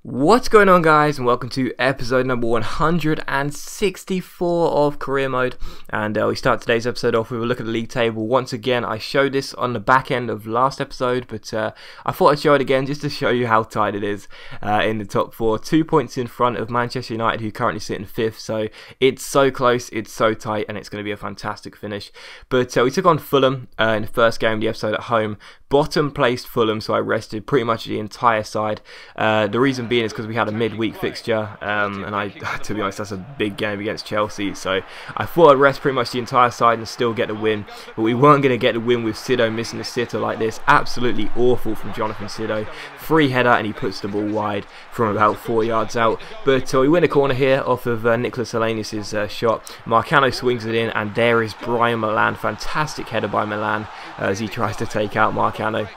What's going on, guys, and welcome to episode number 164 of career mode. And we start today's episode off with a look at the league table. Once again, I showed this on the back end of last episode, but I thought I'd show it again just to show you how tight it is in the top four. 2 points in front of Manchester United, who currently sit in 5th, so it's so close, it's so tight, and it's going to be a fantastic finish. But we took on Fulham in the first game of the episode at home. Bottom placed Fulham, so I rested pretty much the entire side. The reason being is because we had a midweek fixture, and to be honest, that's a big game against Chelsea, so I thought I'd rest pretty much the entire side and still get the win, but we weren't going to get the win with Sido missing a sitter like this. Absolutely awful from Jonathan Sido. Free header and he puts the ball wide from about 4 yards out, but we win a corner here off of Nicholas Helenius' shot. Marcano swings it in, and there is Brian Milan. Fantastic header by Milan as he tries to take out Marcano.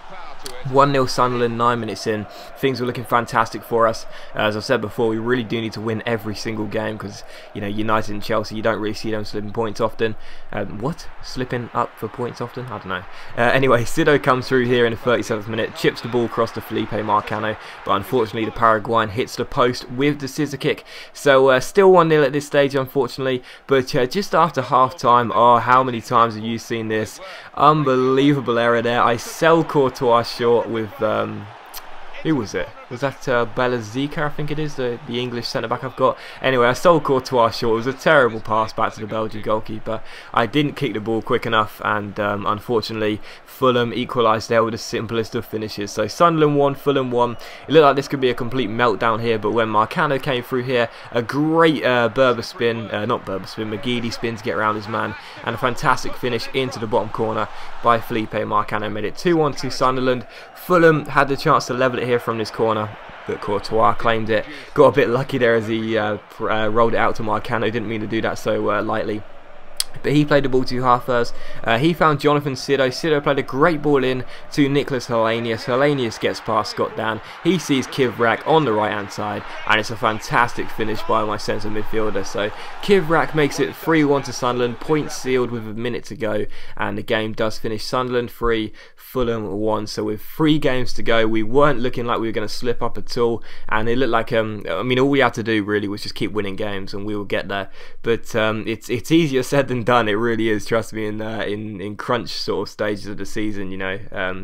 1-0 Sunderland, 9 minutes in. Things were looking fantastic for us. As I've said before, we really do need to win every single game because, you know, United and Chelsea, you don't really see them slipping points often. What? Slipping up for points often? I don't know. Anyway, Sido comes through here in the 37th minute, chips the ball across to Felipe Marcano, but unfortunately the Paraguayan hits the post with the scissor kick. So still 1-0 at this stage, unfortunately, but just after half time, oh, how many times have you seen this? Unbelievable error there. I sell Courtois short with who was it? Was that Belazika, I think it is, the English centre-back I've got. Anyway, I stole Courtois short. It was a terrible pass back to the Belgian goalkeeper. I didn't kick the ball quick enough, and unfortunately, Fulham equalised there with the simplest of finishes. So Sunderland 1, Fulham 1. It looked like this could be a complete meltdown here, but when Marcano came through here, a great McGeady spin to get around his man, and a fantastic finish into the bottom corner by Felipe Marcano made it 2-1 to Sunderland. Fulham had the chance to level it here from this corner, but Courtois claimed it. Got a bit lucky there as he rolled it out to Marcano. Didn't mean to do that so lightly. But he played the ball to halfers. He found Jonathan Sido. Sido played a great ball in to Nicholas Helenius. Helenius gets past Scott Dan. He sees Kivrak on the right hand side, and it's a fantastic finish by my centre midfielder. So Kivrak makes it 3-1 to Sunderland. Points sealed with a minute to go, and the game does finish Sunderland 3, Fulham 1. So with 3 games to go, we weren't looking like we were going to slip up at all, and it looked like I mean, all we had to do really was just keep winning games, and we will get there. But it's easier said than done. It really is, trust me, in crunch sort of stages of the season. You know,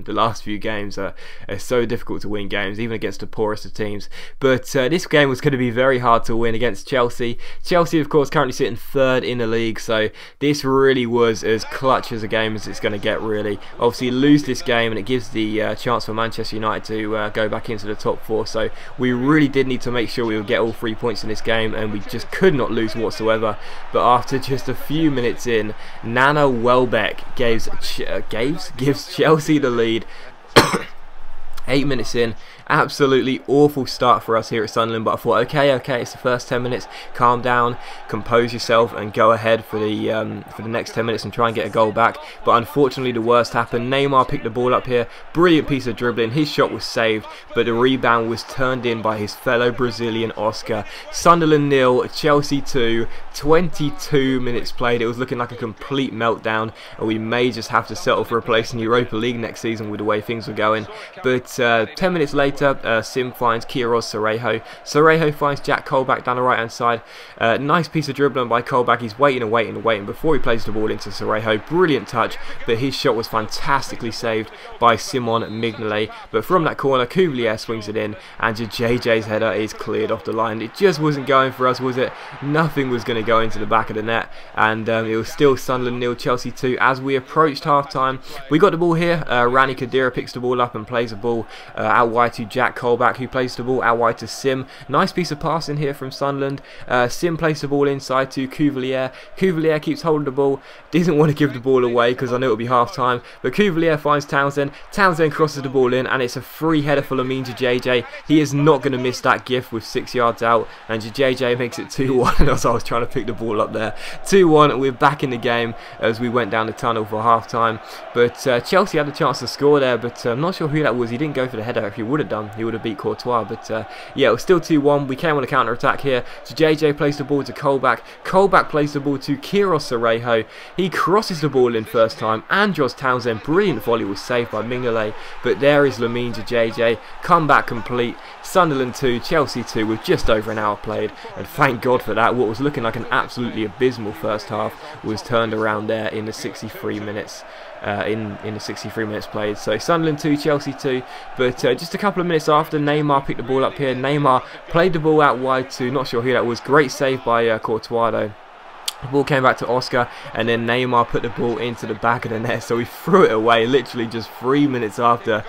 the last few games are so difficult to win games, even against the poorest of teams. But this game was going to be very hard to win against Chelsea. Chelsea, of course, currently sitting 3rd in the league, so this really was as clutch as a game as it's going to get, really. Obviously, lose this game and it gives the chance for Manchester United to go back into the top 4, so we really did need to make sure we would get all 3 points in this game, and we just could not lose whatsoever. But after just a few minutes in, Nana Welbeck gives Chelsea the lead. 8 minutes in, absolutely awful start for us here at Sunderland, but I thought, okay, it's the first 10 minutes, calm down, compose yourself, and go ahead for the next 10 minutes and try and get a goal back. But unfortunately, the worst happened. Neymar picked the ball up here, brilliant piece of dribbling, his shot was saved, but the rebound was turned in by his fellow Brazilian Oscar. Sunderland 0, Chelsea 2, 22 minutes played. It was looking like a complete meltdown, and we may just have to settle for a place in Europa League next season with the way things were going. But 10 minutes later, Sim finds Quiroz Cerejo. Cerejo finds Jack Colback down the right hand side. Nice piece of dribbling by Colback. He's waiting before he plays the ball into Cerejo. Brilliant touch, but his shot was fantastically saved by Simon Mignolet. But from that corner, Cuvillier swings it in, and JJ's header is cleared off the line. It just wasn't going for us, was it? Nothing was going to go into the back of the net, and it was still Sunderland 0, Chelsea 2 as we approached half time. We got the ball here. Rani Khedira picks the ball up and plays the ball out wide to Jack Colback, who plays the ball out wide to Sim. Nice piece of passing here from Sunderland. Sim plays the ball inside to Cuvillier. Cuvillier keeps holding the ball, doesn't want to give the ball away because I know it'll be half time, but Cuvillier finds Townsend. Townsend crosses the ball in, and it's a free header for Lamine JJ. He is not going to miss that gift with 6 yards out, and JJ makes it 2-1 as I was trying to pick the ball up there. 2-1, we're back in the game as we went down the tunnel for half time. But Chelsea had a chance to score there, but I'm not sure who that was. He didn't go for the header. If he would have done, done. He would have beat Courtois. But yeah, it was still 2-1. We came on a counter attack here. So JJ plays the ball to Colback. Colback plays the ball to Kiros Cerejo. He crosses the ball in first time. Andros Townsend, brilliant volley, was saved by Mignolet. But there is Lamine to JJ. Comeback complete. Sunderland 2, Chelsea 2 with just over an hour played. And thank God for that. What was looking like an absolutely abysmal first half was turned around there in the 63 minutes. In the 63 minutes played. So Sunderland 2, Chelsea 2, but just a couple of minutes after, Neymar picked the ball up here. Neymar played the ball out wide to, not sure who that was, great save by Courtois though. The ball came back to Oscar, and then Neymar put the ball into the back of the net, so he threw it away literally just 3 minutes after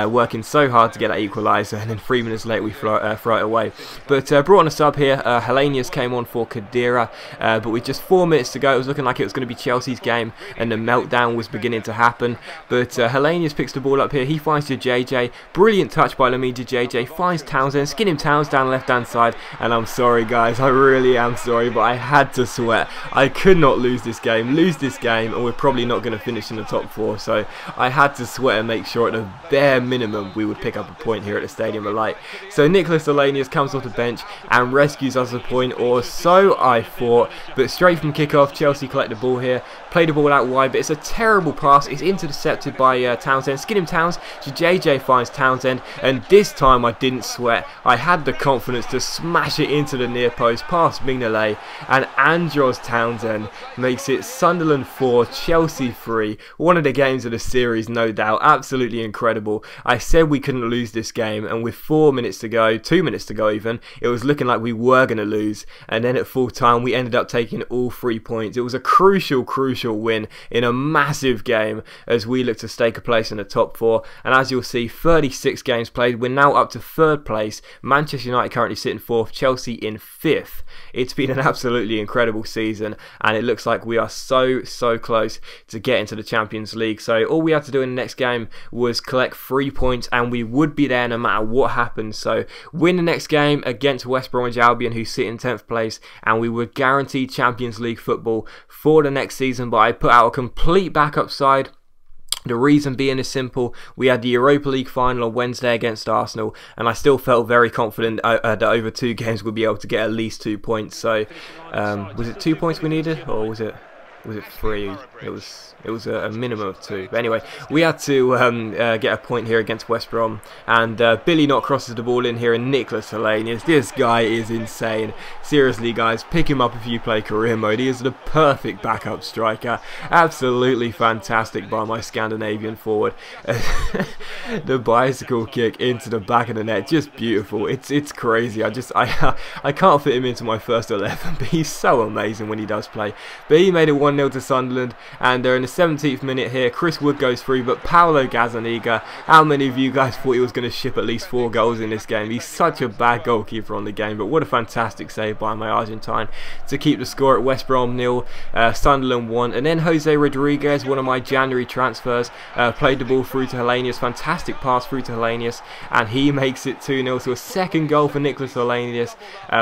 working so hard to get that equaliser, and then 3 minutes later we throw it away. But brought on a sub here. Hellenius came on for Khedira, but with just 4 minutes to go, it was looking like it was going to be Chelsea's game, and the meltdown was beginning to happen. But Hellenius picks the ball up here. He finds JJ. Brilliant touch by Lamine JJ. Finds Townsend. Skin him Towns down the left-hand side, and I'm sorry guys, I really am sorry, but I had to sweat. I could not lose this game, and we're probably not going to finish in the top 4, so I had to sweat and make sure at the bare minimum we would pick up a point here at the Stadium of Light. So Nicholas Elenius comes off the bench and rescues us a point, or so I thought, but straight from kickoff, Chelsea collect the ball here, play the ball out wide, but it's a terrible pass. It's intercepted by Townsend. Skin him Towns, so JJ finds Townsend, and this time I didn't sweat. I had the confidence to smash it into the near post past Mignolet, and Andros Townsend makes it Sunderland 4, Chelsea 3. One of the games of the series, no doubt. Absolutely incredible. I said we couldn't lose this game, and with 4 minutes to go, 2 minutes to go even, it was looking like we were going to lose. And then at full time, we ended up taking all 3 points. It was a crucial win in a massive game as we look to stake a place in the top 4. And as you'll see, 36 games played. We're now up to 3rd place. Manchester United currently sitting 4th, Chelsea in 5th. It's been an absolutely incredible season, and it looks like we are so close to getting to the Champions League. So all we had to do in the next game was collect 3 points, and we would be there no matter what happens. So win the next game against West Bromwich Albion, who sit in 10th place, and we would guarantee Champions League football for the next season. But I put out a complete backup side. The reason being is simple. We had the Europa League final on Wednesday against Arsenal, and I still felt very confident that over 2 games we'd be able to get at least 2 points. So was it 2 points we needed, or was it 3? It was a minimum of 2. But anyway, we had to get a point here against West Brom, and Billy Knott crosses the ball in here, and Nicholas Hellenius. This guy is insane. Seriously, guys, pick him up if you play career mode. He is the perfect backup striker. Absolutely fantastic by my Scandinavian forward. The bicycle kick into the back of the net, just beautiful. It's crazy. I can't fit him into my first 11, but he's so amazing when he does play. But he made it 1-0 to Sunderland, and they're in the 17th minute here. Chris Wood goes through, but Paulo Gazzaniga, how many of you guys thought he was going to ship at least 4 goals in this game? He's such a bad goalkeeper on the game, but what a fantastic save by my Argentine to keep the score at West Brom 0, Sunderland 1. And then Jose Rodriguez, one of my January transfers, played the ball through to Hellenius. Fantastic pass through to Hellenius, and he makes it 2-0. So a second goal for Nicholas Hellenius.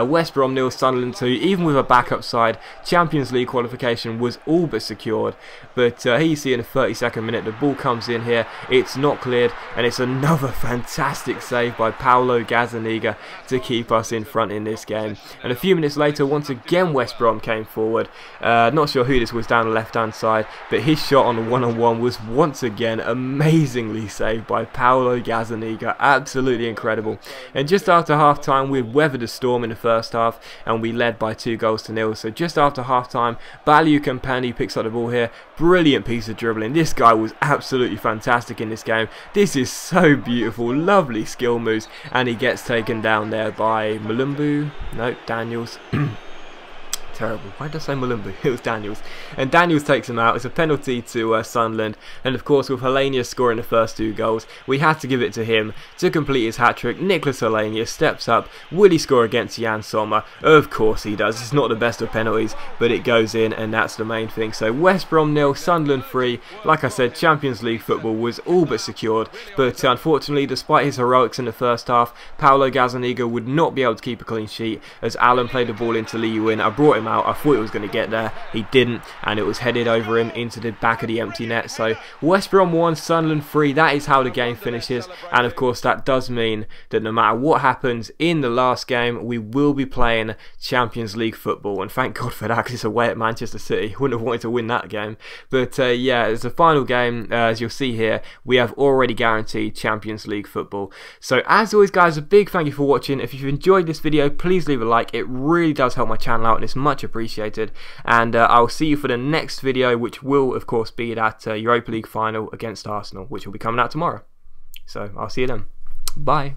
West Brom 0, Sunderland 2. Even with a backup side, Champions League qualification was all but secured. But here you see in the 32nd minute, the ball comes in here, it's not cleared, and it's another fantastic save by Paulo Gazzaniga to keep us in front in this game. And a few minutes later, once again West Brom came forward. Not sure who this was down the left hand side, but his shot on the 1-on-1 was once again amazingly saved by Paulo Gazzaniga. Absolutely incredible. And just after half time, we weathered the storm in the first half, and we led by 2-0. So just after half time, Balliu Campani picks up the ball here. Brilliant piece of dribbling. This guy was absolutely fantastic in this game. This is so beautiful. Lovely skill moves, and he gets taken down there by Mulumbu. No, Daniels. Terrible. Why did I say Mulumbu? It was Daniels. And Daniels takes him out. It's a penalty to Sunderland. And of course, with Hellenius scoring the first 2 goals, we had to give it to him to complete his hat-trick. Nicholas Hellenius steps up. Will he score against Jan Sommer? Of course he does. It's not the best of penalties, but it goes in, and that's the main thing. So West Brom 0, Sunderland 3. Like I said, Champions League football was all but secured. But unfortunately, despite his heroics in the first half, Paulo Gazzaniga would not be able to keep a clean sheet as Alan played the ball into Lee Win. I brought him came out. I thought it was going to get there. He didn't, and it was headed over him into the back of the empty net. So West Brom 1, Sunderland 3. That is how the game finishes. And of course, that does mean that no matter what happens in the last game, we will be playing Champions League football. And thank God for that, because it's away at Manchester City. Wouldn't have wanted to win that game. But yeah, it's the final game. As you'll see here, we have already guaranteed Champions League football. So as always, guys, a big thank you for watching. If you've enjoyed this video, please leave a like. It really does help my channel out, and it's much appreciated. And I'll see you for the next video, which will of course be that Europa League final against Arsenal, which will be coming out tomorrow. So I'll see you then. Bye.